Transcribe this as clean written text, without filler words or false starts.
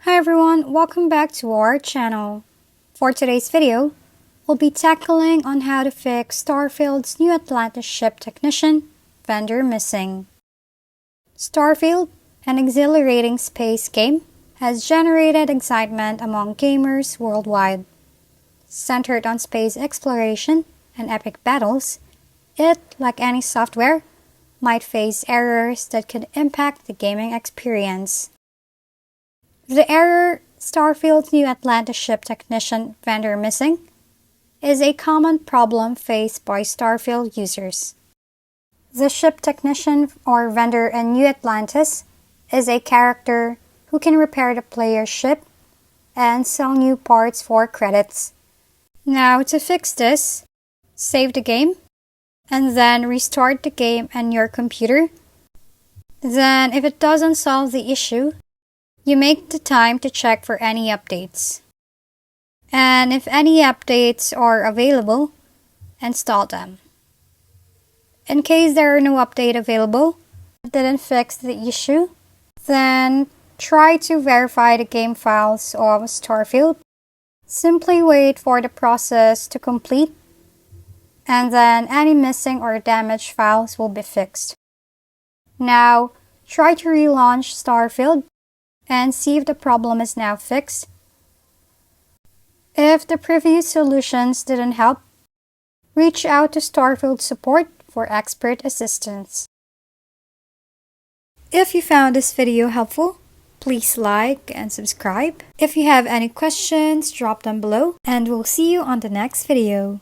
Hi everyone, welcome back to our channel. For today's video, we'll be tackling on how to fix Starfield's new Atlantis ship technician, vendor missing. Starfield, an exhilarating space game, has generated excitement among gamers worldwide. Centered on space exploration and epic battles, it, like any software, might face errors that could impact the gaming experience. The error, Starfield's new Atlantis ship technician vendor missing, is a common problem faced by Starfield users. The ship technician or vendor in New Atlantis is a character who can repair the player's ship and sell new parts for credits. Now, to fix this, save the game and then restart the game on your computer. Then, if it doesn't solve the issue, you make the time to check for any updates. And if any updates are available, install them. In case there are no update available, didn't fix the issue, then try to verify the game files of Starfield. Simply wait for the process to complete, and then any missing or damaged files will be fixed. Now, try to relaunch Starfield and see if the problem is now fixed. If the previous solutions didn't help, reach out to Starfield support for expert assistance. If you found this video helpful, please like and subscribe. If you have any questions, drop them below, and we'll see you on the next video.